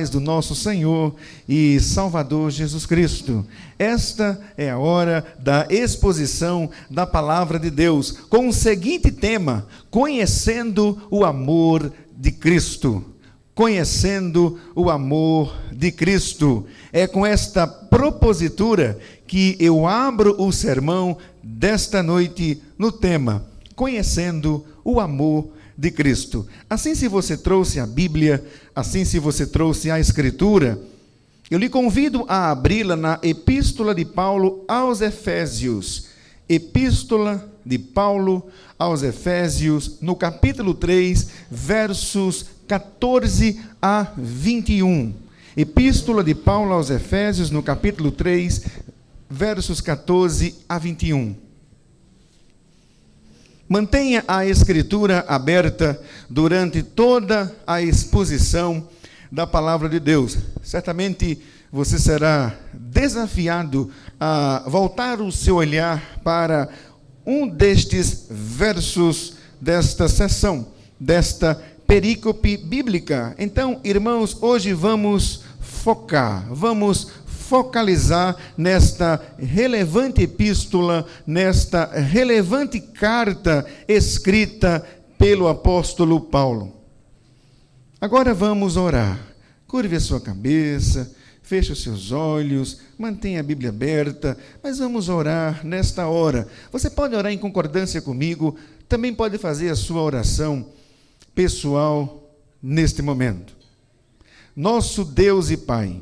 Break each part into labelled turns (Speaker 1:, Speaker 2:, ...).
Speaker 1: paz do nosso Senhor e Salvador Jesus Cristo. Esta é a hora da exposição da Palavra de Deus, com o seguinte tema: conhecendo o amor de Cristo. Conhecendo o amor de Cristo. É com esta propositura que eu abro o sermão desta noite no tema: conhecendo o amor de Cristo. Assim, se você trouxe a Bíblia, assim, se você trouxe a Escritura, eu lhe convido a abri-la na Epístola de Paulo aos Efésios. Epístola de Paulo aos Efésios, no capítulo 3, versos 14 a 21. Epístola de Paulo aos Efésios, no capítulo 3, versos 14 a 21. Mantenha a Escritura aberta durante toda a exposição da Palavra de Deus. Certamente você será desafiado a voltar o seu olhar para um destes versos desta sessão, desta perícope bíblica. Então, irmãos, hoje vamos focalizar nesta relevante epístola, nesta relevante carta escrita pelo apóstolo Paulo. Agora vamos orar. Curve a sua cabeça, feche os seus olhos, mantenha a Bíblia aberta, mas vamos orar nesta hora. Você pode orar em concordância comigo, também pode fazer a sua oração pessoal neste momento. Nosso Deus e Pai,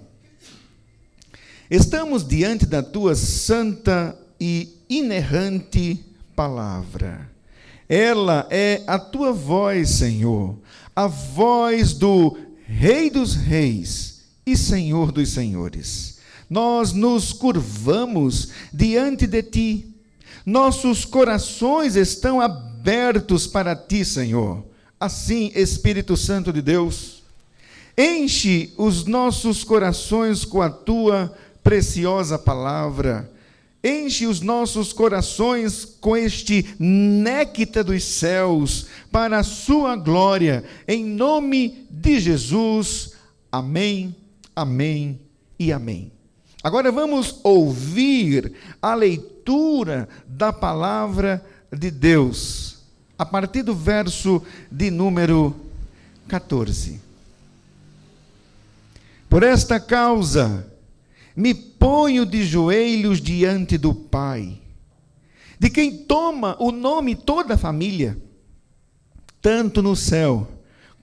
Speaker 1: estamos diante da Tua santa e inerrante palavra. Ela é a Tua voz, Senhor, a voz do Rei dos Reis e Senhor dos Senhores. Nós nos curvamos diante de Ti. Nossos corações estão abertos para Ti, Senhor. Assim, Espírito Santo de Deus, enche os nossos corações com a Tua preciosa palavra. Enche os nossos corações com este néctar dos céus, para a Sua glória, em nome de Jesus. Amém, amém e amém. Agora vamos ouvir a leitura da palavra de Deus, a partir do verso de número 14. Por esta causa, me ponho de joelhos diante do Pai, de quem toma o nome toda a família, tanto no céu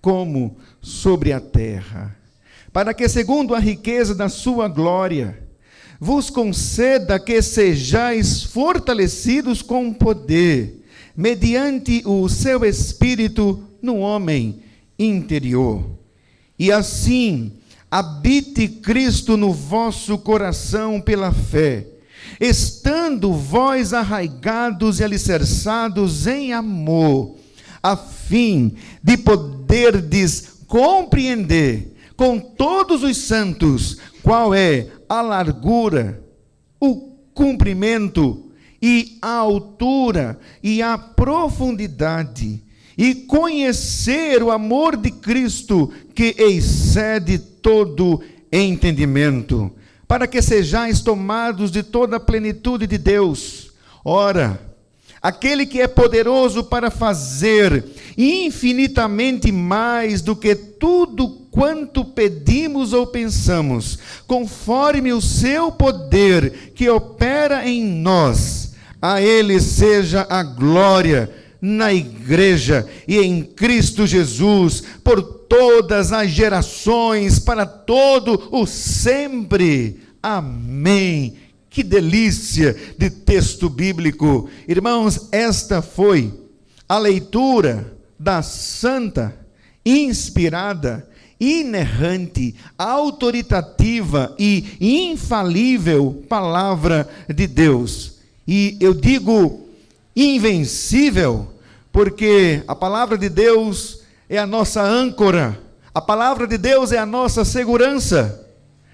Speaker 1: como sobre a terra, para que, segundo a riqueza da sua glória, vos conceda que sejais fortalecidos com poder, mediante o seu Espírito no homem interior. E assim, habite Cristo no vosso coração pela fé, estando vós arraigados e alicerçados em amor, a fim de poderdes compreender com todos os santos qual é a largura, o comprimento e a altura e a profundidade, e conhecer o amor de Cristo, que excede todo entendimento, para que sejais tomados de toda a plenitude de Deus. Ora, aquele que é poderoso para fazer infinitamente mais do que tudo quanto pedimos ou pensamos, conforme o seu poder que opera em nós, a Ele seja a glória na igreja e em Cristo Jesus, por todas as gerações, para todo o sempre. Amém. Que delícia de texto bíblico. Irmãos, esta foi a leitura da santa, inspirada, inerrante, autoritativa e infalível palavra de Deus. E eu digo invencível, porque a palavra de Deus é a nossa âncora, a palavra de Deus é a nossa segurança.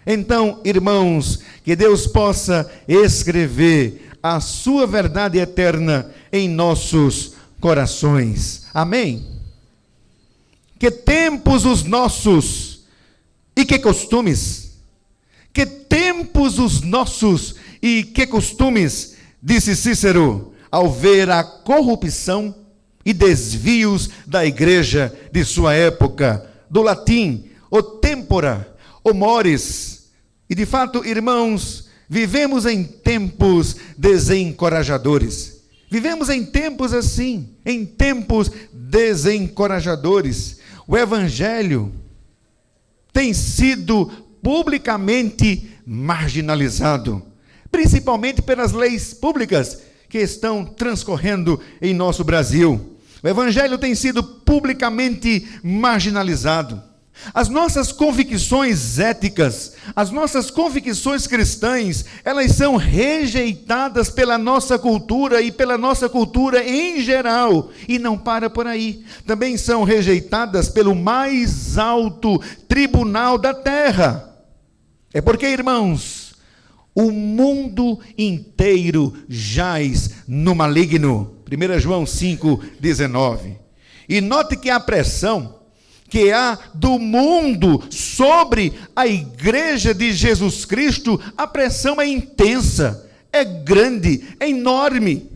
Speaker 1: Então, irmãos, que Deus possa escrever a sua verdade eterna em nossos corações. Amém? Que tempos os nossos e que costumes? Que tempos os nossos e que costumes, disse Cícero, ao ver a corrupção e desvios da igreja de sua época, do latim, o tempora, o mores. E de fato, irmãos, vivemos em tempos desencorajadores. Vivemos em tempos assim, em tempos desencorajadores. O evangelho tem sido publicamente marginalizado, principalmente pelas leis públicas que estão transcorrendo em nosso Brasil. O evangelho tem sido publicamente marginalizado. As nossas convicções éticas, as nossas convicções cristãs, elas são rejeitadas pela nossa cultura e pela nossa cultura em geral. E não para por aí. Também são rejeitadas pelo mais alto tribunal da terra. É porque, irmãos, o mundo inteiro jaz no maligno. 1 João 5,19. E note que a pressão que há do mundo sobre a igreja de Jesus Cristo, a pressão é intensa, é grande, é enorme.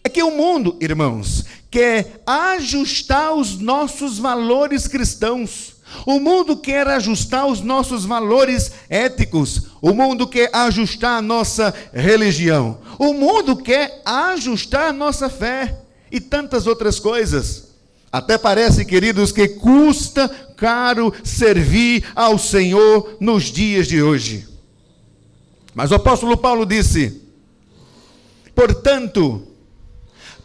Speaker 1: É que o mundo, irmãos, quer ajustar os nossos valores cristãos. O mundo quer ajustar os nossos valores éticos. O mundo quer ajustar a nossa religião. O mundo quer ajustar a nossa fé e tantas outras coisas. Até parece, queridos, que custa caro servir ao Senhor nos dias de hoje. Mas o apóstolo Paulo disse: portanto,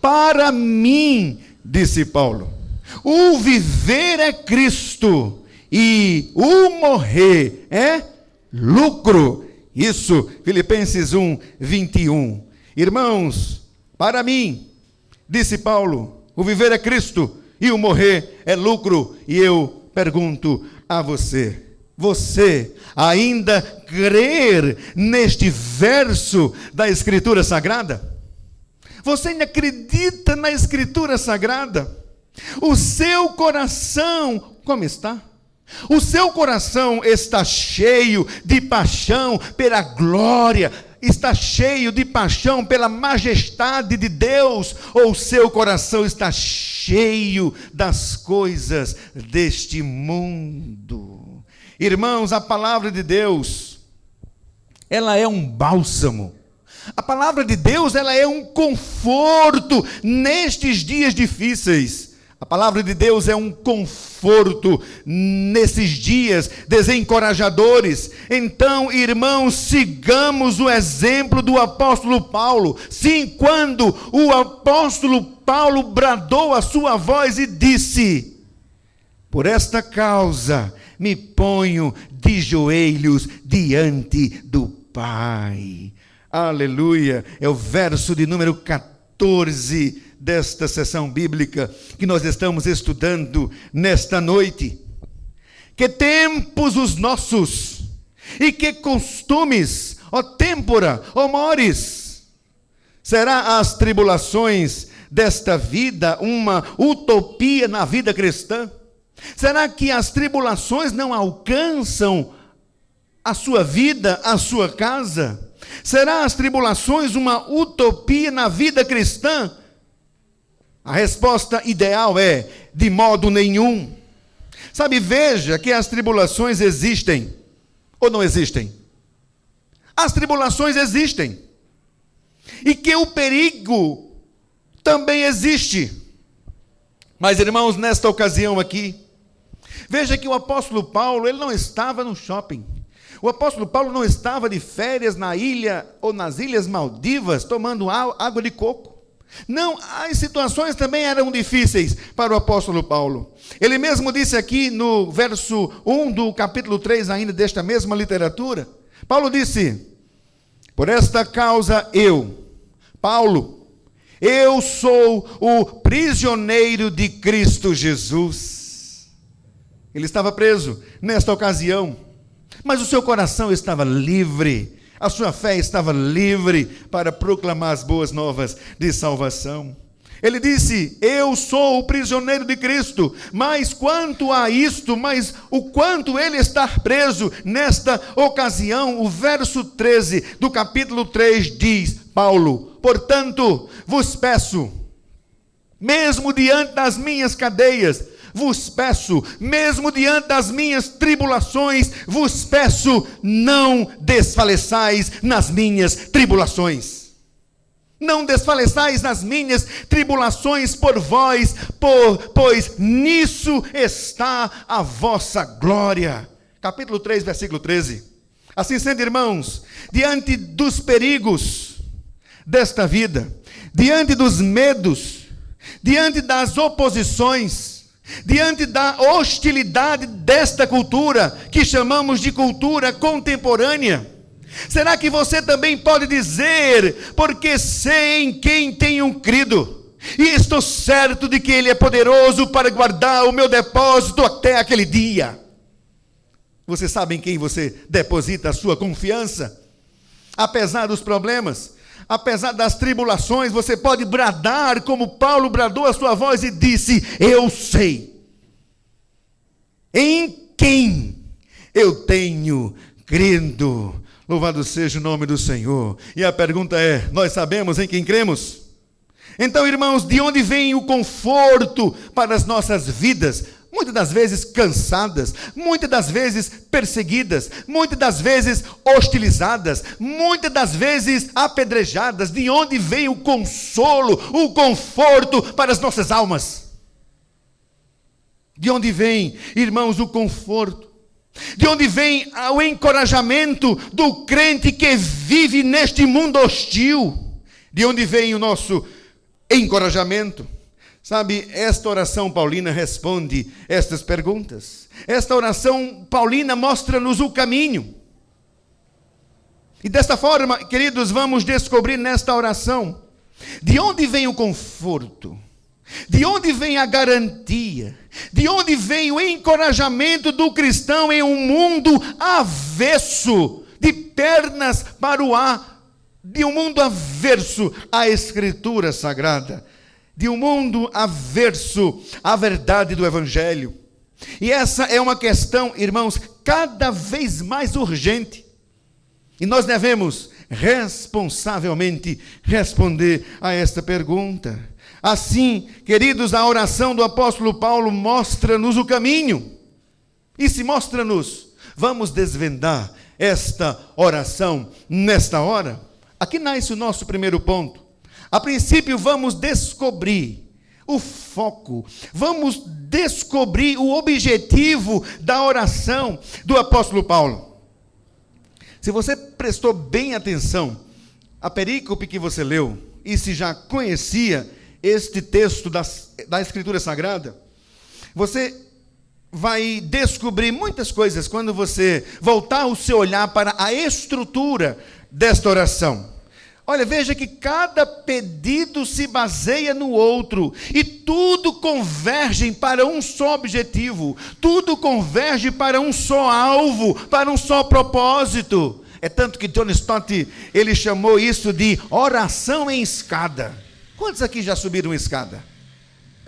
Speaker 1: para mim, disse Paulo, o viver é Cristo e o morrer é lucro. Isso, Filipenses 1:21. Irmãos, para mim, disse Paulo, o viver é Cristo e o morrer é lucro. E eu pergunto a você, você ainda crer neste verso da Escritura Sagrada? Você ainda acredita na Escritura Sagrada? O seu coração, como está? O seu coração está cheio de paixão pela glória, está cheio de paixão pela majestade de Deus, ou seu coração está cheio das coisas deste mundo? Irmãos, a palavra de Deus, ela é um bálsamo. A palavra de Deus, ela é um conforto nestes dias difíceis. A palavra de Deus é um conforto nesses dias desencorajadores. Então, irmãos, sigamos o exemplo do apóstolo Paulo. Sim, quando o apóstolo Paulo bradou a sua voz e disse: por esta causa me ponho de joelhos diante do Pai. Aleluia! É o verso de número 14 desta sessão bíblica que nós estamos estudando nesta noite. Que tempos os nossos, e que costumes, ó têmpora, ó mores. Será as tribulações desta vida uma utopia na vida cristã? Será que as tribulações não alcançam a sua vida, a sua casa? Será as tribulações uma utopia na vida cristã? A resposta ideal é: de modo nenhum. Sabe, veja que as tribulações existem ou não existem. As tribulações existem. E que o perigo também existe. Mas, irmãos, nesta ocasião aqui, veja que o apóstolo Paulo, ele não estava no shopping. O apóstolo Paulo não estava de férias na ilha ou nas Ilhas Maldivas tomando água de coco. Não, as situações também eram difíceis para o apóstolo Paulo. Ele mesmo disse aqui no verso 1 do capítulo 3 ainda desta mesma literatura. Paulo disse: por esta causa Paulo, eu sou o prisioneiro de Cristo Jesus. Ele estava preso nesta ocasião, mas o seu coração estava livre. A sua fé estava livre para proclamar as boas novas de salvação. Ele disse: eu sou o prisioneiro de Cristo, mas quanto a isto, mas o quanto ele está preso, nesta ocasião, o verso 13 do capítulo 3 diz, Paulo: portanto, vos peço, mesmo diante das minhas cadeias, vos peço, mesmo diante das minhas tribulações, vos peço, não desfaleçais nas minhas tribulações. Não desfaleçais nas minhas tribulações por vós, pois nisso está a vossa glória. Capítulo 3, versículo 13. Assim sendo, irmãos, diante dos perigos desta vida, diante dos medos, diante das oposições, diante da hostilidade desta cultura, que chamamos de cultura contemporânea, será que você também pode dizer, porque sei em quem tenho crido, e estou certo de que Ele é poderoso para guardar o meu depósito até aquele dia? Você sabe em quem você deposita a sua confiança? Apesar dos problemas, apesar das tribulações, você pode bradar como Paulo bradou a sua voz e disse: eu sei em quem eu tenho crido. Louvado seja o nome do Senhor. E a pergunta é: nós sabemos em quem cremos? Então, irmãos, de onde vem o conforto para as nossas vidas? Muitas das vezes cansadas, muitas das vezes perseguidas, muitas das vezes hostilizadas, muitas das vezes apedrejadas. De onde vem o consolo, o conforto para as nossas almas? De onde vem, irmãos, o conforto? De onde vem o encorajamento do crente que vive neste mundo hostil? De onde vem o nosso encorajamento? Sabe, esta oração paulina responde estas perguntas. Esta oração paulina mostra-nos o caminho. E desta forma, queridos, vamos descobrir nesta oração de onde vem o conforto, de onde vem a garantia, de onde vem o encorajamento do cristão em um mundo avesso, de pernas para o ar, de um mundo averso à Escritura Sagrada, de um mundo averso à verdade do Evangelho. E essa é uma questão, irmãos, cada vez mais urgente. E nós devemos responsavelmente responder a esta pergunta. Assim, queridos, a oração do apóstolo Paulo mostra-nos o caminho. E se mostra-nos, vamos desvendar esta oração nesta hora. Aqui nasce o nosso primeiro ponto. A princípio, vamos descobrir o foco, vamos descobrir o objetivo da oração do apóstolo Paulo. Se você prestou bem atenção à perícope que você leu, e se já conhecia este texto da Escritura Sagrada, você vai descobrir muitas coisas quando você voltar o seu olhar para a estrutura desta oração. Olha, veja que cada pedido se baseia no outro, e tudo converge para um só objetivo, tudo converge para um só alvo, para um só propósito. É tanto que John Stott, ele chamou isso de oração em escada. Quantos aqui já subiram escada?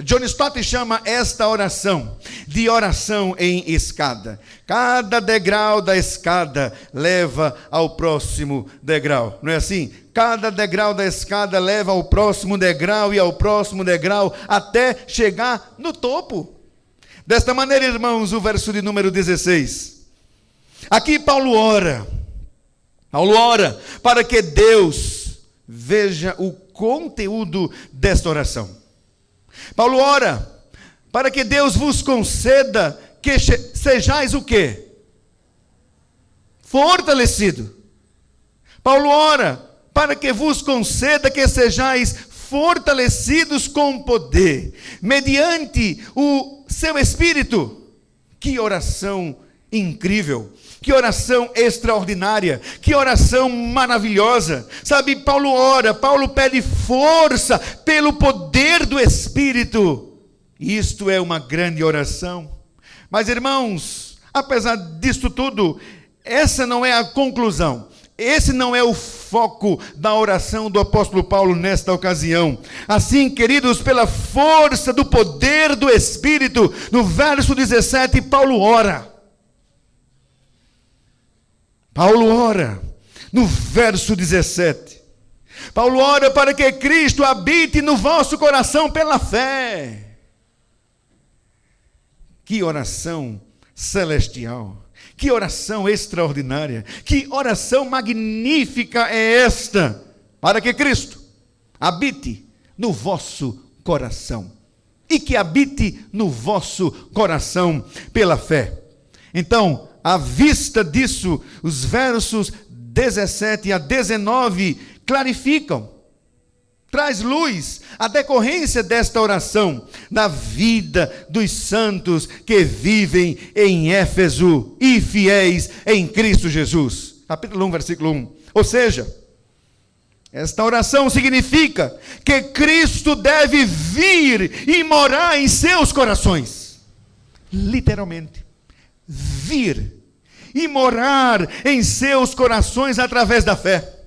Speaker 1: John Stott chama esta oração de oração em escada. Cada degrau da escada leva ao próximo degrau, não é assim? Cada degrau da escada leva ao próximo degrau e ao próximo degrau até chegar no topo. Desta maneira, irmãos, o verso de número 16. Aqui Paulo ora para que Deus veja o conteúdo desta oração. Paulo ora para que Deus vos conceda que sejais o quê? Fortalecido. Paulo ora para que vos conceda que sejais fortalecidos com poder, mediante o seu Espírito. Que oração incrível! Que oração extraordinária, que oração maravilhosa. Sabe, Paulo ora, Paulo pede força pelo poder do Espírito. Isto é uma grande oração. Mas, irmãos, apesar disto tudo, essa não é a conclusão. esse não é o foco da oração do apóstolo Paulo nesta ocasião. Assim, queridos, pela força do poder do Espírito, no verso 17, Paulo ora. Paulo ora no verso 17. Paulo ora para que Cristo habite no vosso coração pela fé. Que oração celestial, que oração extraordinária, que oração magnífica é esta, para que Cristo habite no vosso coração, e que habite no vosso coração pela fé. Então, à vista disso, os versos 17 a 19 clarificam, traz luz à decorrência desta oração na vida dos santos que vivem em Éfeso e fiéis em Cristo Jesus. Capítulo 1, versículo 1. Ou seja, esta oração significa que Cristo deve vir e morar em seus corações. Literalmente, vir e morar em seus corações através da fé.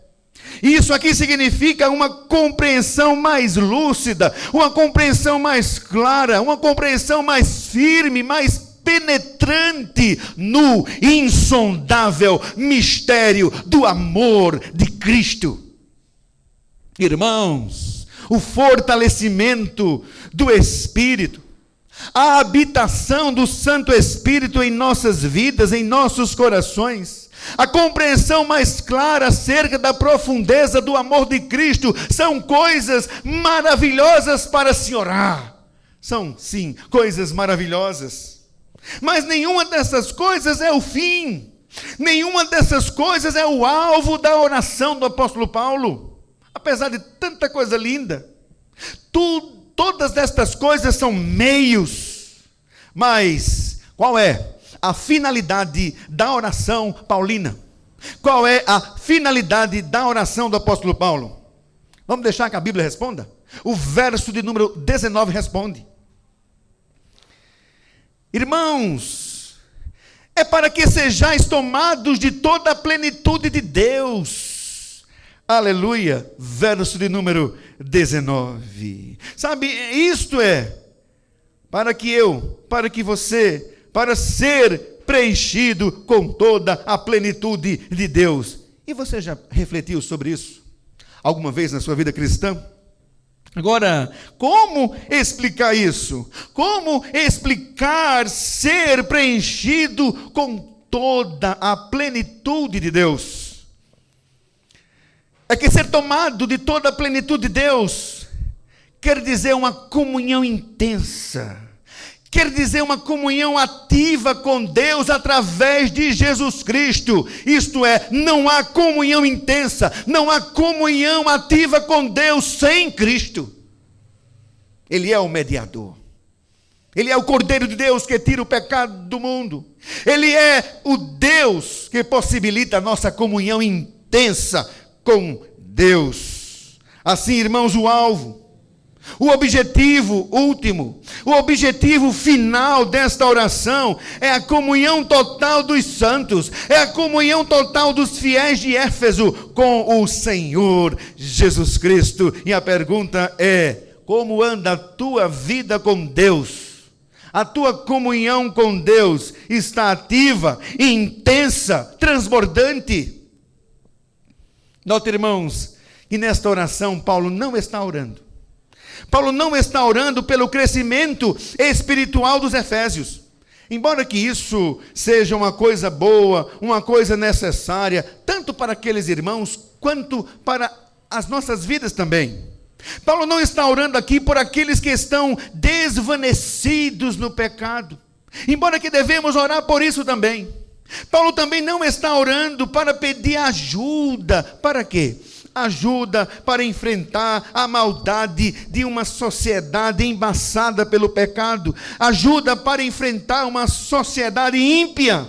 Speaker 1: Isso aqui significa uma compreensão mais lúcida, uma compreensão mais clara, uma compreensão mais firme, mais penetrante no insondável mistério do amor de Cristo. Irmãos, o fortalecimento do Espírito, a habitação do Santo Espírito em nossas vidas, em nossos corações, a compreensão mais clara acerca da profundeza do amor de Cristo, são coisas maravilhosas para se orar. São, sim, coisas maravilhosas. Mas nenhuma dessas coisas é o fim. Nenhuma dessas coisas é o alvo da oração do apóstolo Paulo. Apesar de tanta coisa linda, todas estas coisas são meios. Mas qual é a finalidade da oração paulina? Qual é a finalidade da oração do apóstolo Paulo? Vamos deixar que a Bíblia responda? O verso de número 19 responde: irmãos, é para que sejais tomados de toda a plenitude de Deus. Aleluia. Verso de número 19. Sabe, isto é para que você, para ser preenchido com toda a plenitude de Deus. E você já refletiu sobre isso alguma vez na sua vida cristã? Agora, como explicar isso? Como explicar ser preenchido com toda a plenitude de Deus? É que ser tomado de toda a plenitude de Deus quer dizer uma comunhão intensa. Quer dizer uma comunhão ativa com Deus através de Jesus Cristo. Isto é, não há comunhão intensa, não há comunhão ativa com Deus sem Cristo. Ele é o mediador. Ele é o Cordeiro de Deus que tira o pecado do mundo. Ele é o Deus que possibilita a nossa comunhão intensa com Deus. Assim, irmãos, o alvo, o objetivo último, o objetivo final desta oração é a comunhão total dos santos, é a comunhão total dos fiéis de Éfeso com o Senhor Jesus Cristo. E a pergunta é: como anda a tua vida com Deus? A tua comunhão com Deus está ativa, intensa, transbordante? Note, irmãos, que nesta oração Paulo não está orando. Paulo não está orando pelo crescimento espiritual dos efésios. Embora que isso seja uma coisa boa, uma coisa necessária, tanto para aqueles irmãos, quanto para as nossas vidas também. Paulo não está orando aqui por aqueles que estão desvanecidos no pecado. Embora que devemos orar por isso também. Paulo também não está orando para pedir ajuda. Para quê? Ajuda para enfrentar a maldade de uma sociedade embaçada pelo pecado. Ajuda para enfrentar uma sociedade ímpia.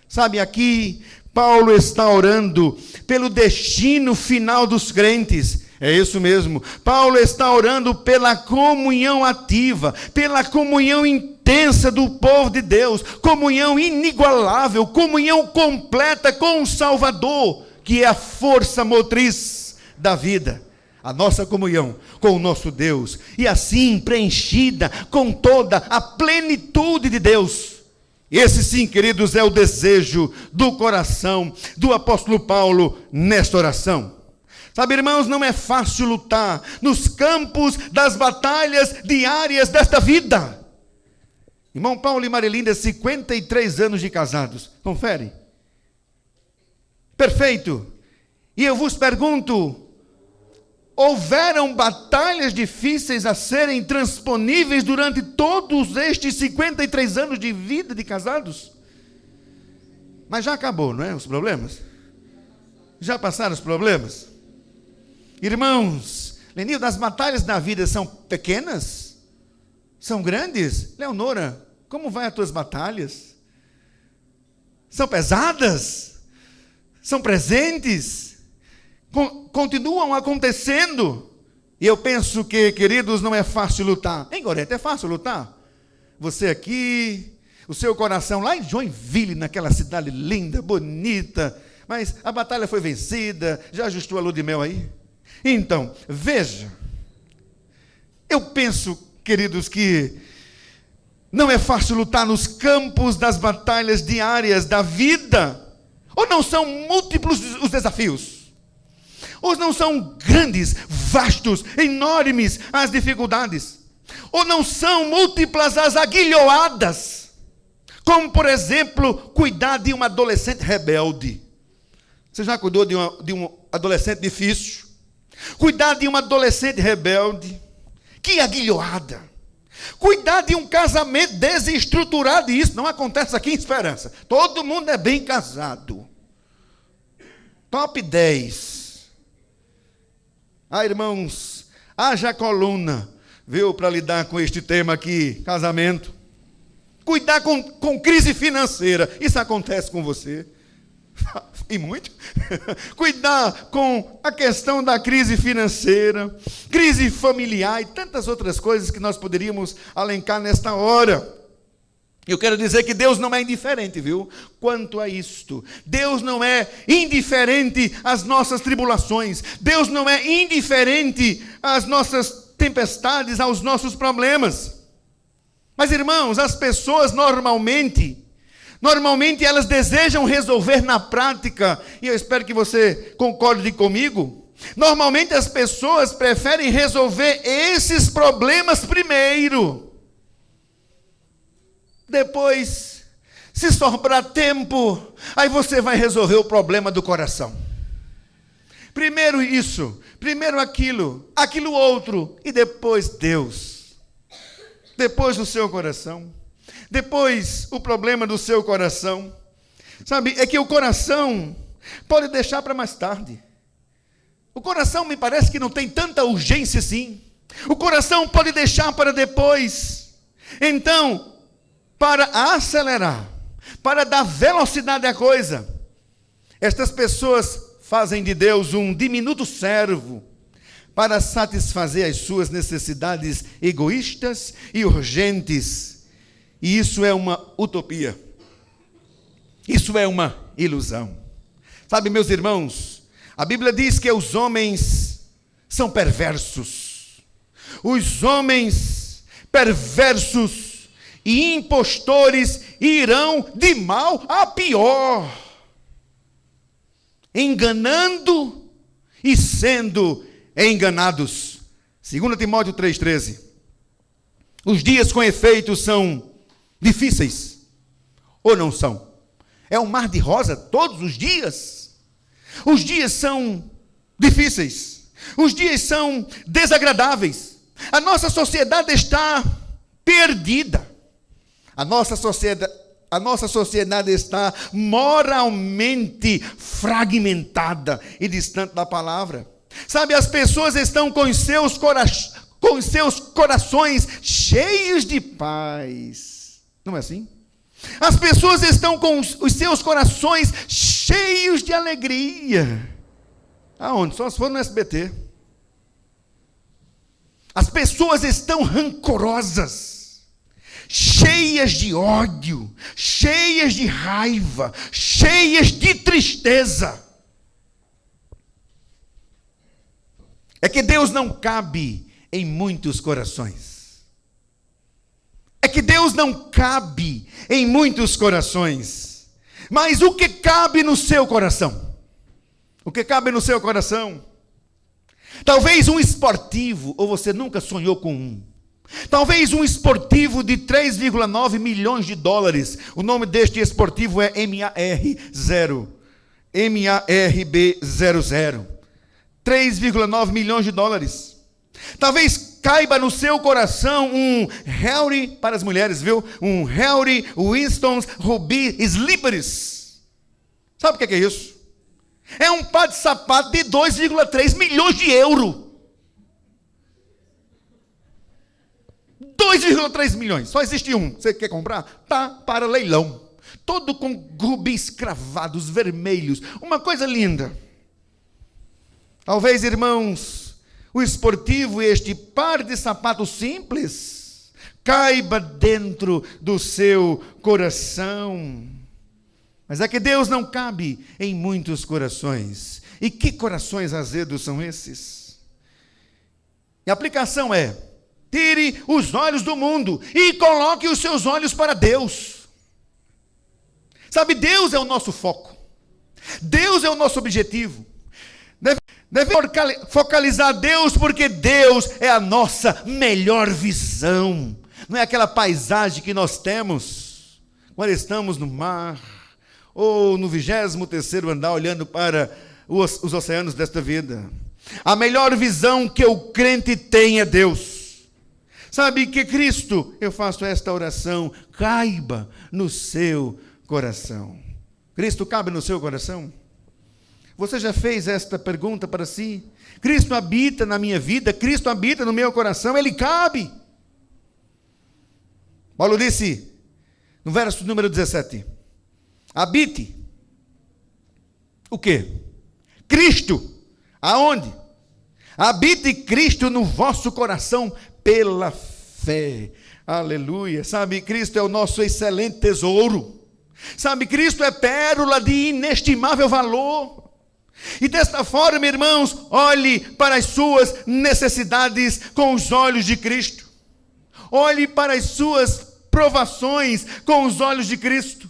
Speaker 1: Sabe, aqui Paulo está orando pelo destino final dos crentes. É isso mesmo. Paulo está orando pela comunhão ativa, pela comunhão intensa do povo de Deus, comunhão inigualável, comunhão completa com o Salvador, que é a força motriz da vida, a nossa comunhão com o nosso Deus, e assim preenchida com toda a plenitude de Deus. Esse sim, queridos, é o desejo do coração do apóstolo Paulo nesta oração. Sabe, irmãos, não é fácil lutar nos campos das batalhas diárias desta vida. Irmão Paulo e Marilinda, 53 anos de casados, confere. Perfeito. E eu vos pergunto, houveram batalhas difíceis a serem transponíveis durante todos estes 53 anos de vida de casados? Mas já acabou, não é? Os problemas? Já passaram os problemas? Irmãos, Lenil, as batalhas da vida são pequenas? São grandes? Leonora, como vai as tuas batalhas? São pesadas? São presentes? Continuam acontecendo? E eu penso que, queridos, não é fácil lutar. Em Gorete, é fácil lutar? Você aqui, o seu coração lá em Joinville, naquela cidade linda, bonita, mas a batalha foi vencida, já ajustou a lua de mel aí? Então, veja, eu penso, queridos, que não é fácil lutar nos campos das batalhas diárias da vida. Ou não são múltiplos os desafios? Ou não são grandes, vastos, enormes as dificuldades? Ou não são múltiplas as aguilhoadas? Como, por exemplo, cuidar de uma adolescente rebelde. Você já cuidou de um adolescente difícil? Cuidar de uma adolescente rebelde? Que aguilhoada! Cuidar de um casamento desestruturado, e isso não acontece aqui em Esperança. Todo mundo é bem casado. Top 10. Irmãos, haja coluna, viu, para lidar com este tema aqui, casamento. Cuidar com crise financeira, isso acontece com você? E muito. Cuidar com a questão da crise financeira, crise familiar e tantas outras coisas que nós poderíamos alencar nesta hora. Eu quero dizer que Deus não é indiferente, viu? Quanto a isto, Deus não é indiferente às nossas tribulações, Deus não é indiferente às nossas tempestades, aos nossos problemas. Mas, irmãos, as pessoas normalmente elas desejam resolver na prática, e eu espero que você concorde comigo. Normalmente as pessoas preferem resolver esses problemas primeiro. Depois, se sobrar tempo, aí você vai resolver o problema do coração. Primeiro isso, primeiro aquilo outro, e depois Deus. Depois o seu coração. Depois o problema do seu coração. Sabe, é que o coração pode deixar para mais tarde. O coração me parece que não tem tanta urgência assim. O coração pode deixar para depois. Então, para acelerar, para dar velocidade à coisa, estas pessoas fazem de Deus um diminuto servo para satisfazer as suas necessidades egoístas e urgentes. E isso é uma utopia. Isso é uma ilusão. Sabe, meus irmãos, a Bíblia diz que os homens são perversos. Os homens perversos e impostores irão de mal a pior, enganando e sendo enganados. 2 Timóteo 3,13. Os dias com efeito são difíceis, ou não são? É um mar de rosa todos os dias. Os dias são difíceis, os dias são desagradáveis. A nossa sociedade está perdida. A nossa sociedade está moralmente fragmentada e distante da palavra. Sabe, as pessoas estão com os seus corações cheios de paz. Não é assim? As pessoas estão com os seus corações cheios de alegria. Aonde? Só se for no SBT. As pessoas estão rancorosas, cheias de ódio, cheias de raiva, cheias de tristeza. é que Deus não cabe em muitos corações. É que Deus não cabe em muitos corações. Mas o que cabe no seu coração? O que cabe no seu coração? Talvez um esportivo, ou você nunca sonhou com um. Talvez um esportivo de 3,9 milhões de dólares. O nome deste esportivo é MAR00. 3,9 milhões de dólares. Talvez caiba no seu coração um Harry para as mulheres, viu? Um Harry Winston Ruby Slippers. Sabe o que é isso? É um par de sapato de 2,3 milhões de euros. 2,3 milhões. Só existe um. Você quer comprar? Tá para leilão. Todo com rubis cravados, vermelhos. Uma coisa linda. Talvez, irmãos, o esportivo, este par de sapatos simples, caiba dentro do seu coração. Mas é que Deus não cabe em muitos corações. E que corações azedos são esses? E a aplicação é: tire os olhos do mundo e coloque os seus olhos para Deus. Sabe, Deus é o nosso foco. Deus é o nosso objetivo. Deve focalizar Deus, porque Deus é a nossa melhor visão. Não é aquela paisagem que nós temos quando estamos no mar, ou no 23º andar, olhando para os oceanos desta vida. A melhor visão que o crente tem é Deus. Sabe que Cristo, eu faço esta oração, caiba no seu coração. Cristo cabe no seu coração? Você já fez esta pergunta para si? Cristo habita na minha vida, Cristo habita no meu coração, Ele cabe. Paulo disse, no verso número 17, habite o quê? Cristo. Aonde? Habite Cristo no vosso coração pela fé. Aleluia. Sabe, Cristo é o nosso excelente tesouro. Sabe, Cristo é pérola de inestimável valor. E desta forma, irmãos, olhe para as suas necessidades com os olhos de Cristo. Olhe para as suas provações com os olhos de Cristo.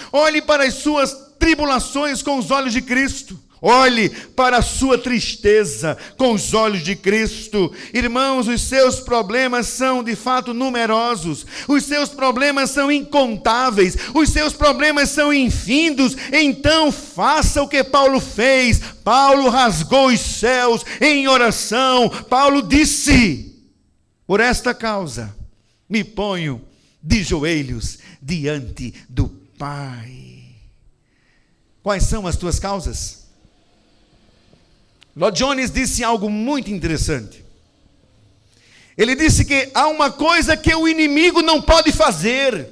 Speaker 1: Olhe para as suas tribulações com os olhos de Cristo. Olhe para a sua tristeza com os olhos de Cristo. Irmãos, os seus problemas são de fato numerosos. Os seus problemas são incontáveis. Os seus problemas são infindos. Então faça o que Paulo fez. Paulo rasgou os céus em oração. Paulo disse, por esta causa me ponho de joelhos diante do Pai. Quais são as tuas causas? Lloyd Jones disse algo muito interessante. Ele disse que há uma coisa que o inimigo não pode fazer.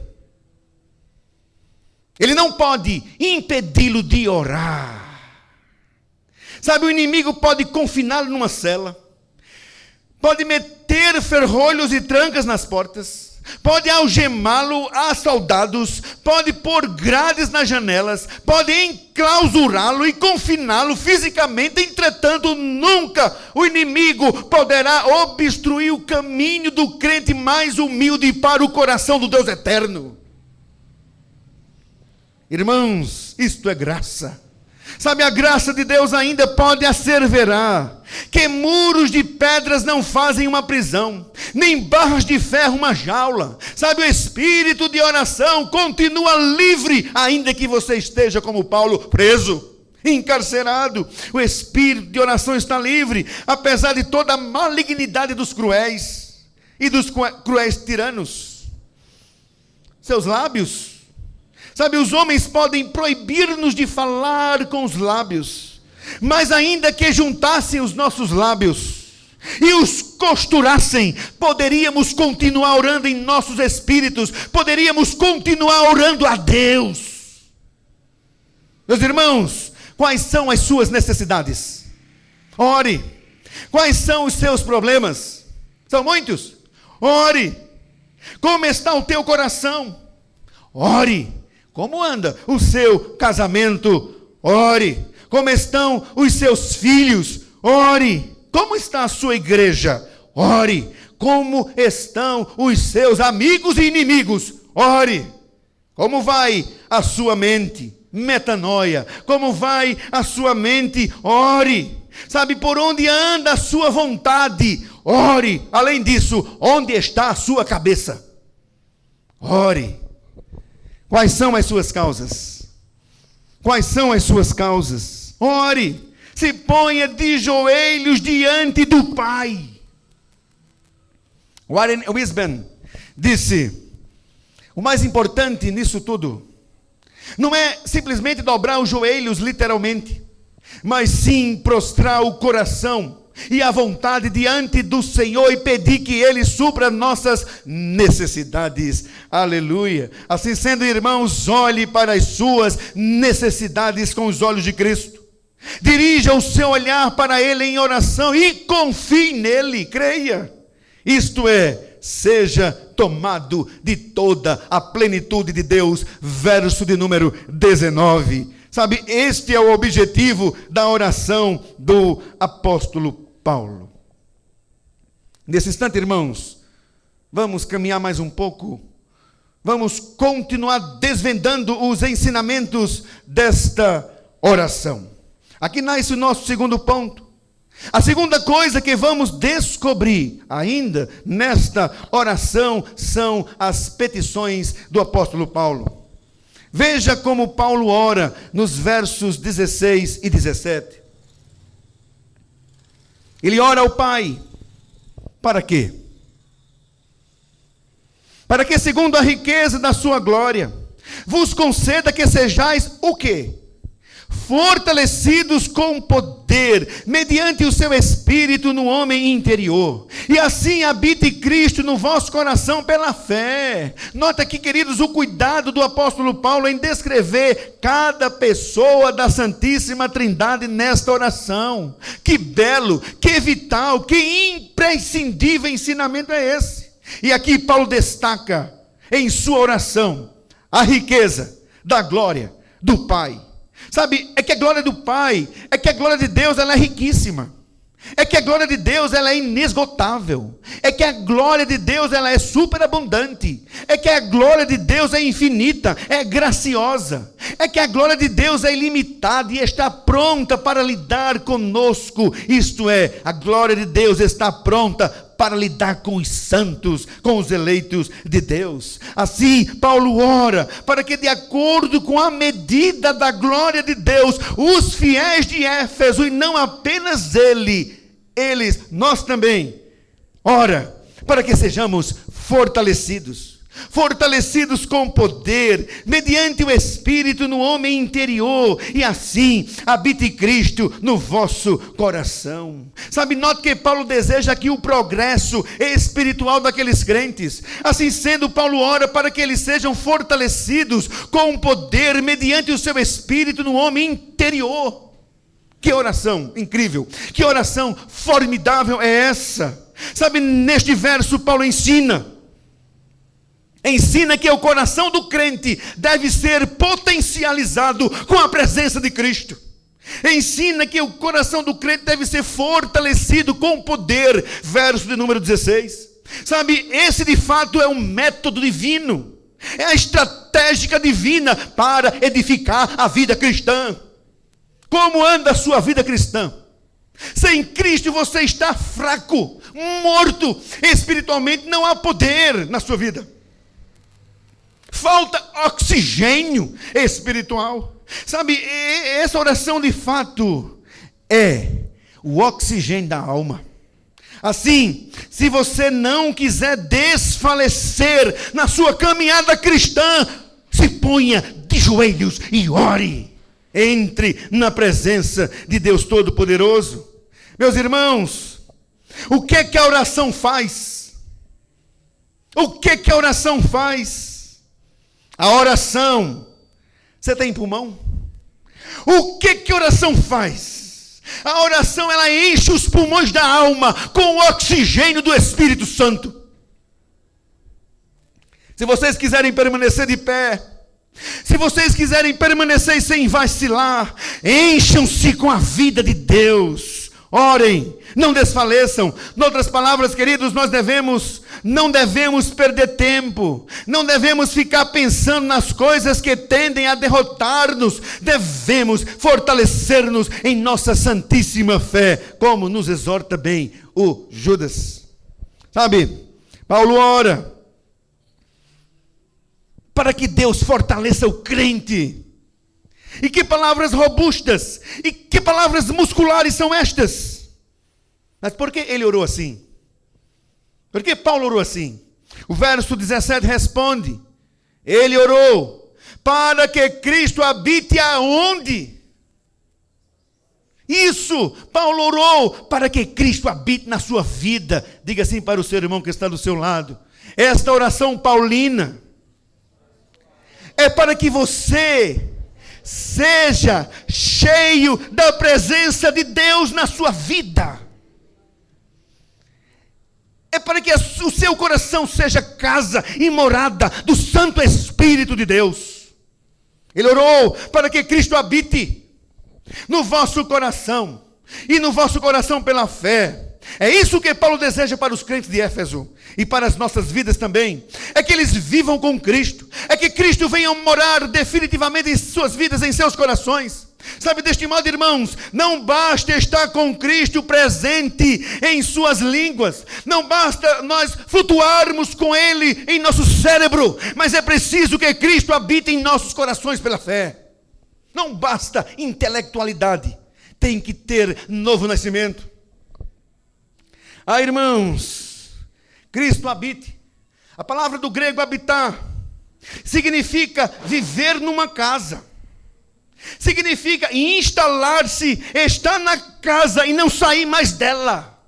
Speaker 1: Ele não pode impedi-lo de orar. Sabe, o inimigo pode confiná-lo numa cela, pode meter ferrolhos e trancas nas portas, pode algemá-lo a soldados, pode pôr grades nas janelas, pode enclausurá-lo e confiná-lo fisicamente. Entretanto, nunca o inimigo poderá obstruir o caminho do crente mais humilde para o coração do Deus eterno. Irmãos, isto é graça. Sabe, a graça de Deus ainda pode asseverar que muros de pedras não fazem uma prisão, nem barras de ferro uma jaula. Sabe, o espírito de oração continua livre, ainda que você esteja como Paulo, preso, encarcerado. O espírito de oração está livre, apesar de toda a malignidade dos cruéis e dos cruéis tiranos. Seus lábios, sabe, os homens podem proibir-nos de falar com os lábios, mas ainda que juntassem os nossos lábios e os costurassem, poderíamos continuar orando em nossos espíritos, poderíamos continuar orando a Deus. Meus irmãos, quais são as suas necessidades? Ore. Quais são os seus problemas? São muitos? Ore. Como está o teu coração? Ore. Como anda o seu casamento? Ore. Como estão os seus filhos? Ore. Como está a sua igreja? Ore. Como estão os seus amigos e inimigos? Ore. Como vai a sua mente? Metanoia. Como vai a sua mente? Ore. Sabe por onde anda a sua vontade? Ore. Além disso, onde está a sua cabeça? Ore. Quais são as suas causas? Quais são as suas causas? Ore. Se ponha de joelhos diante do Pai. Warren Wisben disse: o mais importante nisso tudo não é simplesmente dobrar os joelhos literalmente, mas sim prostrar o coração e a vontade diante do Senhor e pedir que Ele supra nossas necessidades. Aleluia. Assim sendo, irmãos, olhe para as suas necessidades com os olhos de Cristo. Dirija o seu olhar para Ele em oração e confie nele, creia. Isto é, seja tomado de toda a plenitude de Deus. Verso de número 19. Sabe, este é o objetivo da oração do apóstolo Paulo. Nesse instante, irmãos, vamos caminhar mais um pouco. Vamos continuar desvendando os ensinamentos desta oração. Aqui nasce o nosso segundo ponto. A segunda coisa que vamos descobrir ainda nesta oração são as petições do apóstolo Paulo. Veja como Paulo ora nos versos 16 e 17. Ele ora ao Pai. Para quê? Para que, segundo a riqueza da sua glória, vos conceda que sejais o quê? Fortalecidos com poder, mediante o seu Espírito no homem interior, e assim habite Cristo no vosso coração pela fé. Nota aqui, queridos, o cuidado do apóstolo Paulo em descrever cada pessoa da Santíssima Trindade nesta oração. Que belo, que vital, que imprescindível ensinamento é esse? E aqui Paulo destaca em sua oração a riqueza da glória do Pai. Sabe, é que a glória do Pai, é que a glória de Deus, ela é riquíssima. É que a glória de Deus, ela é inesgotável. É que a glória de Deus, ela é superabundante. É que a glória de Deus é infinita, é graciosa. É que a glória de Deus é ilimitada e está pronta para lidar conosco. Isto é, a glória de Deus está pronta para lidar com os santos, com os eleitos de Deus. Assim, Paulo ora para que, de acordo com a medida da glória de Deus, os fiéis de Éfeso, e não apenas eles, nós também, ora para que sejamos fortalecidos com poder, mediante o Espírito no homem interior, e assim habite Cristo no vosso coração. Sabe, note que Paulo deseja aqui o progresso espiritual daqueles crentes. Assim sendo, Paulo ora para que eles sejam fortalecidos com poder, mediante o seu Espírito no homem interior. Que oração incrível, que oração formidável é essa? Sabe, neste verso Paulo ensina que o coração do crente deve ser potencializado com a presença de Cristo. Ensina que o coração do crente deve ser fortalecido com poder. Verso de número 16. Sabe, esse de fato é um método divino. É a estratégia divina para edificar a vida cristã. Como anda a sua vida cristã? Sem Cristo você está fraco, morto espiritualmente, não há poder na sua vida. Falta oxigênio espiritual. Sabe, essa oração de fato é o oxigênio da alma. Assim, se você não quiser desfalecer na sua caminhada cristã, se ponha de joelhos e ore. Entre na presença de Deus Todo-Poderoso. Meus irmãos, o que é que a oração faz? O que é que a oração faz? A oração, você tem pulmão? O que que a oração faz? A oração, ela enche os pulmões da alma com o oxigênio do Espírito Santo. Se vocês quiserem permanecer de pé, se vocês quiserem permanecer sem vacilar, encham-se com a vida de Deus. Orem, não desfaleçam. Em outras palavras, queridos, nós não devemos perder tempo. Não devemos ficar pensando nas coisas que tendem a derrotar-nos. Devemos fortalecer-nos em nossa santíssima fé, como nos exorta bem o Judas. Sabe, Paulo ora para que Deus fortaleça o crente. E que palavras robustas, e que palavras musculares são estas? Mas por que ele orou assim? Por que Paulo orou assim? O verso 17 responde: ele orou para que Cristo habite aonde? Isso, Paulo orou para que Cristo habite na sua vida. Diga assim para o seu irmão que está do seu lado: esta oração paulina é para que você seja cheio da presença de Deus na sua vida. É para que o seu coração seja casa e morada do Santo Espírito de Deus. Ele orou para que Cristo habite no vosso coração, e no vosso coração pela fé. É isso que Paulo deseja para os crentes de Éfeso e para as nossas vidas também. É que eles vivam com Cristo. É que Cristo venha morar definitivamente em suas vidas, em seus corações. Sabe, deste modo, irmãos, não basta estar com Cristo presente em suas línguas. Não basta nós flutuarmos com Ele em nosso cérebro. Mas é preciso que Cristo habite em nossos corações pela fé. Não basta intelectualidade. Tem que ter novo nascimento. Ah, irmãos, Cristo habite. A palavra do grego habitar significa viver numa casa. Significa instalar-se, estar na casa e não sair mais dela.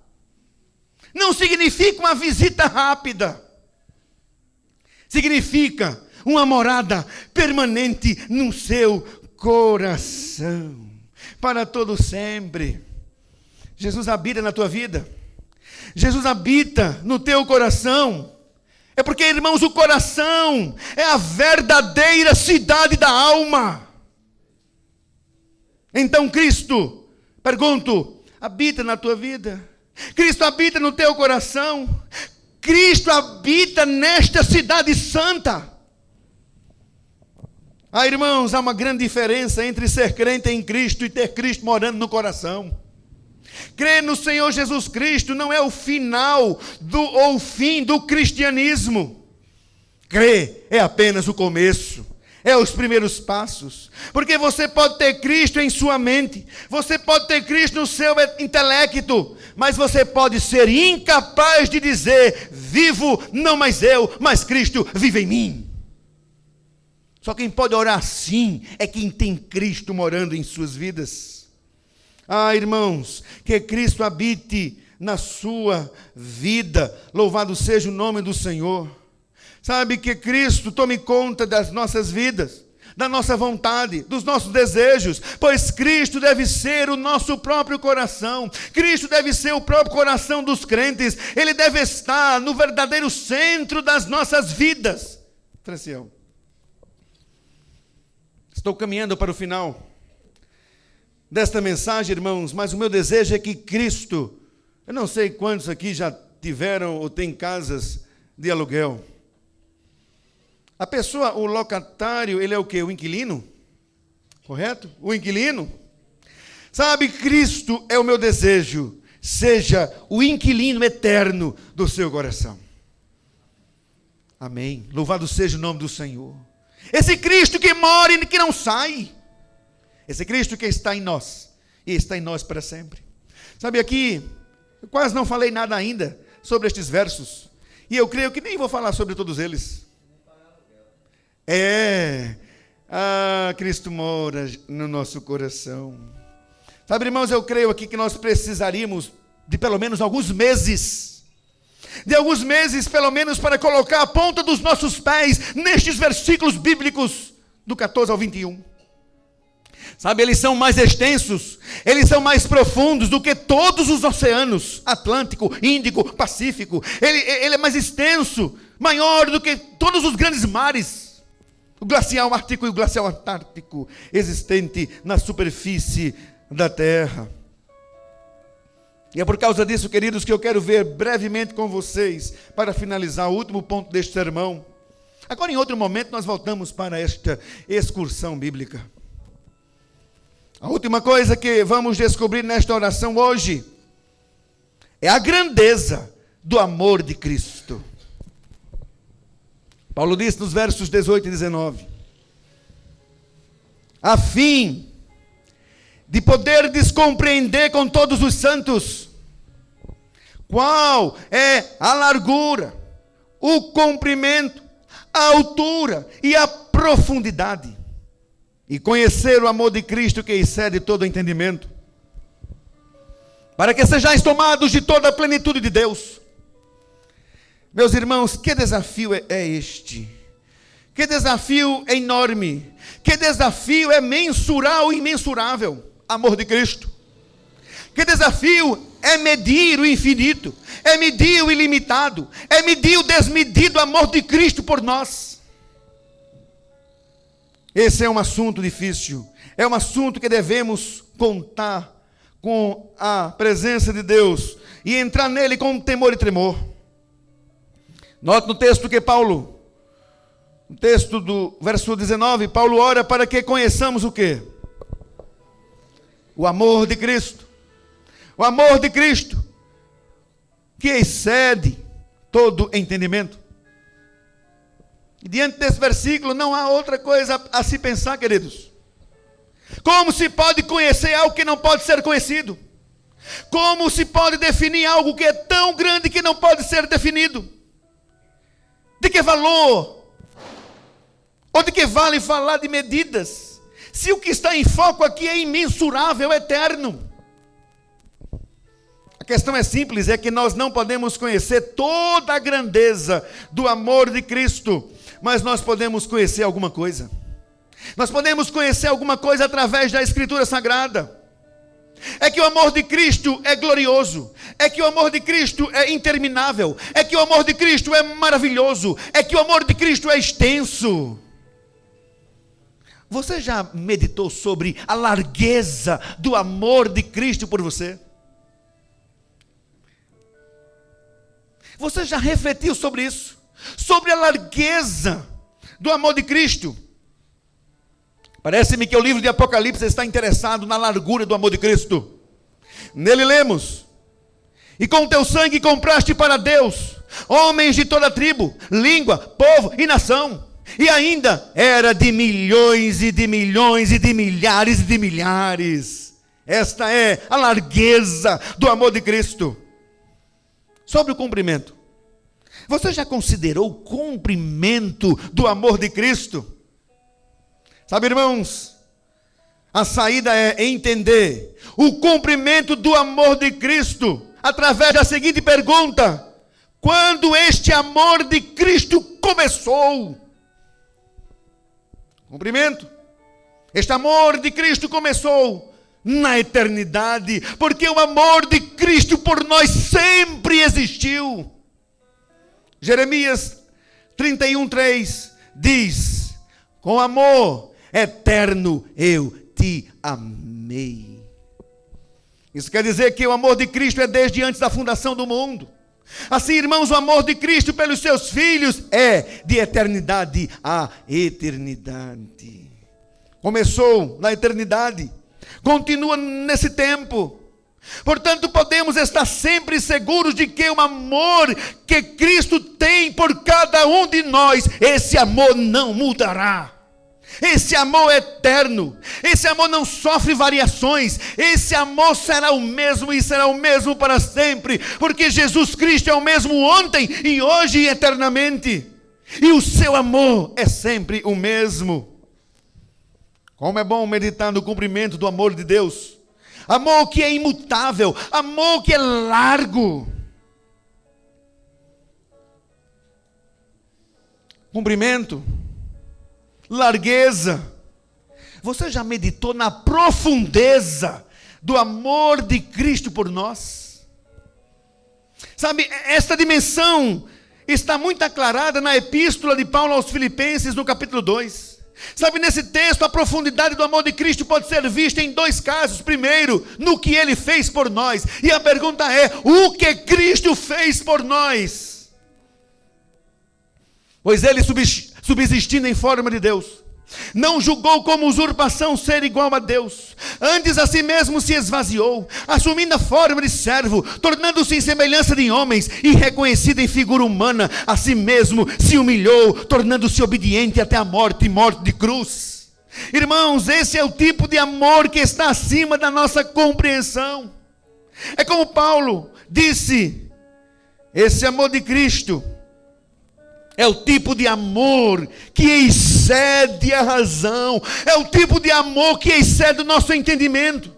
Speaker 1: Não significa uma visita rápida. Significa uma morada permanente no seu coração, para todo sempre. Jesus habita na tua vida. Jesus habita no teu coração. É porque, irmãos, o coração é a verdadeira cidade da alma. Então Cristo, pergunto, habita na tua vida? Cristo habita no teu coração? Cristo habita nesta cidade santa? Ah, irmãos, há uma grande diferença entre ser crente em Cristo e ter Cristo morando no coração. Crer no Senhor Jesus Cristo não é o final ou o fim do cristianismo. Crer é apenas o começo, é os primeiros passos. Porque você pode ter Cristo em sua mente, você pode ter Cristo no seu intelecto, mas você pode ser incapaz de dizer: vivo não mais eu, mas Cristo vive em mim. Só quem pode orar assim é quem tem Cristo morando em suas vidas. Ah, irmãos, que Cristo habite na sua vida. Louvado seja o nome do Senhor. Sabe, que Cristo tome conta das nossas vidas, da nossa vontade, dos nossos desejos, pois Cristo deve ser o nosso próprio coração. Cristo deve ser o próprio coração dos crentes. Ele deve estar no verdadeiro centro das nossas vidas. Franciel, estou caminhando para o final desta mensagem, irmãos, mas o meu desejo é que Cristo, eu não sei quantos aqui já tiveram ou têm casas de aluguel. A pessoa, o locatário, ele é o quê? O inquilino? Correto? O inquilino. Sabe, Cristo é o meu desejo, seja o inquilino eterno do seu coração. Amém. Louvado seja o nome do Senhor. Esse Cristo que mora e que não sai. Esse Cristo que está em nós, e está em nós para sempre. Sabe, aqui, eu quase não falei nada ainda sobre estes versos, e eu creio que nem vou falar sobre todos eles. Cristo mora no nosso coração. Sabe, irmãos, eu creio aqui que nós precisaríamos de pelo menos alguns meses, pelo menos, para colocar a ponta dos nossos pés nestes versículos bíblicos, do 14 ao 21. Sabe, eles são mais extensos, eles são mais profundos do que todos os oceanos, Atlântico, Índico, Pacífico. Ele é mais extenso, maior do que todos os grandes mares, o glacial ártico e o glacial antártico existente na superfície da terra. E é por causa disso, queridos, que eu quero ver brevemente com vocês, para finalizar o último ponto deste sermão. Agora, em outro momento, nós voltamos para esta excursão bíblica. A última coisa que vamos descobrir nesta oração hoje é a grandeza do amor de Cristo. Paulo diz nos versos 18 e 19: a fim de poderdes compreender com todos os santos qual é a largura, o comprimento, a altura e a profundidade, e conhecer o amor de Cristo que excede todo entendimento, para que sejais tomados de toda a plenitude de Deus. Meus irmãos, que desafio é este? Que desafio enorme! Que desafio é mensurar o imensurável amor de Cristo! Que desafio é medir o infinito, é medir o ilimitado, é medir o desmedido amor de Cristo por nós. Esse é um assunto difícil, é um assunto que devemos contar com a presença de Deus e entrar nele com temor e tremor. Note no texto que Paulo, no texto do verso 19, Paulo ora para que conheçamos o quê? O amor de Cristo. O amor de Cristo, que excede todo entendimento. E diante desse versículo não há outra coisa a se pensar, queridos. Como se pode conhecer algo que não pode ser conhecido? Como se pode definir algo que é tão grande que não pode ser definido? De que valor? Ou de que vale falar de medidas? Se o que está em foco aqui é imensurável, eterno. A questão é simples, é que nós não podemos conhecer toda a grandeza do amor de Cristo, mas nós podemos conhecer alguma coisa. Nós podemos conhecer alguma coisa através da Escritura Sagrada. É que o amor de Cristo é glorioso, é que o amor de Cristo é interminável, é que o amor de Cristo é maravilhoso, é que o amor de Cristo é extenso. Você já meditou sobre a largueza do amor de Cristo por você? Você já refletiu sobre isso? Sobre a largueza do amor de Cristo? Parece-me que o livro de Apocalipse está interessado na largura do amor de Cristo. Nele lemos: e com teu sangue compraste para Deus homens de toda tribo, língua, povo e nação. E ainda era de milhões e de milhões e de milhares e de milhares. Esta é a largueza do amor de Cristo. Sobre o comprimento. Você já considerou o comprimento do amor de Cristo? Sabe, irmãos, a saída é entender o comprimento do amor de Cristo através da seguinte pergunta: quando este amor de Cristo começou? Comprimento. Este amor de Cristo começou na eternidade, porque o amor de Cristo por nós sempre existiu. Jeremias 31:3 diz: com amor eterno eu te amei. Isso quer dizer que o amor de Cristo é desde antes da fundação do mundo. Assim, irmãos, o amor de Cristo pelos seus filhos é de eternidade a eternidade. Começou na eternidade, continua nesse tempo. Portanto, podemos estar sempre seguros de que o amor que Cristo tem por cada um de nós, esse amor não mudará. Esse amor é eterno, esse amor não sofre variações, esse amor será o mesmo e será o mesmo para sempre, porque Jesus Cristo é o mesmo ontem e hoje e eternamente, e o seu amor é sempre o mesmo. Como é bom meditar no cumprimento do amor de Deus, amor que é imutável, amor que é largo. Cumprimento, largueza. Você já meditou na profundeza do amor de Cristo por nós? Sabe, esta dimensão está muito aclarada na epístola de Paulo aos Filipenses, no capítulo 2. Sabe, nesse texto, a profundidade do amor de Cristo pode ser vista em dois casos. Primeiro, no que Ele fez por nós. E a pergunta é, o que Cristo fez por nós? Pois Ele, subsistindo em forma de Deus, não julgou como usurpação ser igual a Deus. Antes a si mesmo se esvaziou, assumindo a forma de servo, tornando-se em semelhança de homens, e reconhecido em figura humana, a si mesmo se humilhou, tornando-se obediente até a morte e morte de cruz. Irmãos, esse é o tipo de amor que está acima da nossa compreensão. É como Paulo disse, esse amor de Cristo é o tipo de amor que excede a razão. É o tipo de amor que excede o nosso entendimento.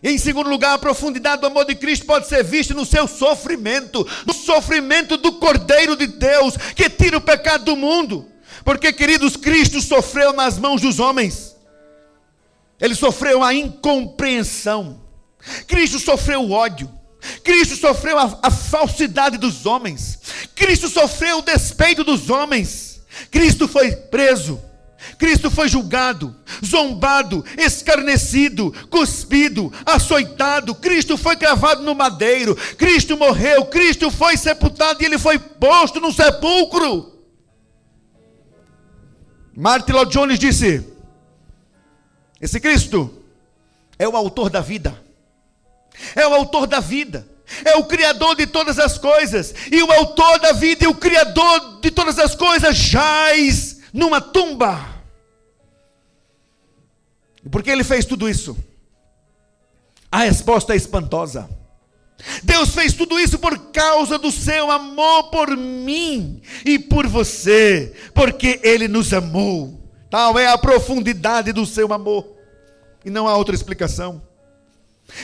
Speaker 1: E em segundo lugar, a profundidade do amor de Cristo pode ser vista no seu sofrimento. No sofrimento do Cordeiro de Deus, que tira o pecado do mundo. Porque, queridos, Cristo sofreu nas mãos dos homens. Ele sofreu a incompreensão. Cristo sofreu o ódio. Cristo sofreu a falsidade dos homens. Cristo sofreu o despeito dos homens. Cristo foi preso. Cristo foi julgado, zombado, escarnecido, cuspido, açoitado. Cristo foi cravado no madeiro. Cristo morreu. Cristo foi sepultado e Ele foi posto no sepulcro. Martin Lloyd Jones disse, esse Cristo é o autor da vida. É o autor da vida, é o Criador de todas as coisas, e o autor da vida e o Criador de todas as coisas jaz numa tumba. E por que Ele fez tudo isso? A resposta é espantosa. Deus fez tudo isso por causa do seu amor por mim e por você, porque Ele nos amou. Tal é a profundidade do seu amor, e não há outra explicação.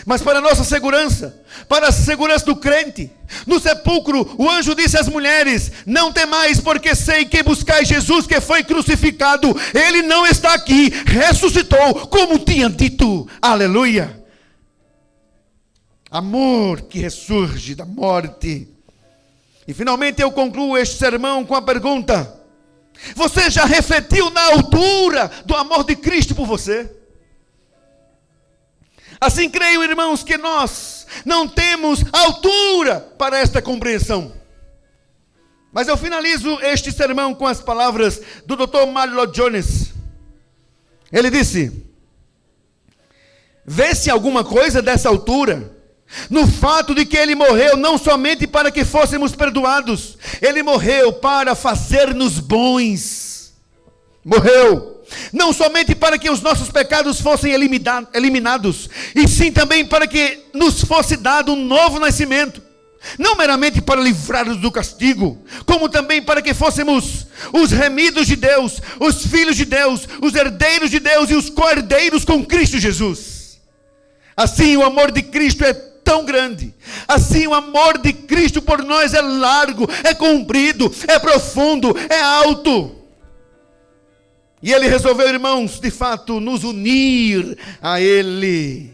Speaker 1: Mas para a nossa segurança, para a segurança do crente, no sepulcro, o anjo disse às mulheres, não temais, porque sei que buscais Jesus que foi crucificado. Ele não está aqui, ressuscitou, como tinha dito. Aleluia. Amor que ressurge da morte. E finalmente eu concluo este sermão com a pergunta, você já refletiu na altura do amor de Cristo por você? Assim creio, irmãos, que nós não temos altura para esta compreensão. Mas eu finalizo este sermão com as palavras do Dr. Martin Lloyd Jones. Ele disse, vê-se alguma coisa dessa altura no fato de que Ele morreu não somente para que fôssemos perdoados, Ele morreu para fazer-nos bons. Morreu não somente para que os nossos pecados fossem eliminados, e sim também para que nos fosse dado um novo nascimento. Não meramente para livrar-nos do castigo, como também para que fôssemos os remidos de Deus, os filhos de Deus, os herdeiros de Deus e os co-herdeiros com Cristo Jesus. Assim o amor de Cristo é tão grande, assim o amor de Cristo por nós é largo, é comprido, é profundo, é alto. E Ele resolveu, irmãos, de fato, nos unir a Ele.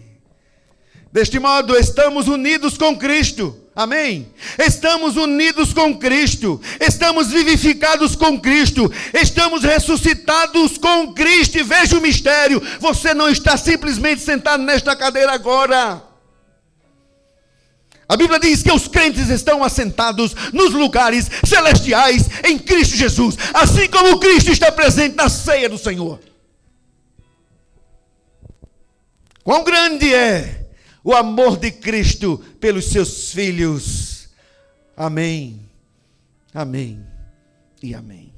Speaker 1: Deste modo, estamos unidos com Cristo. Amém? Estamos unidos com Cristo. Estamos vivificados com Cristo. Estamos ressuscitados com Cristo. E veja o mistério. Você não está simplesmente sentado nesta cadeira agora. A Bíblia diz que os crentes estão assentados nos lugares celestiais em Cristo Jesus, assim como Cristo está presente na ceia do Senhor. Quão grande é o amor de Cristo pelos seus filhos. Amém, amém e amém.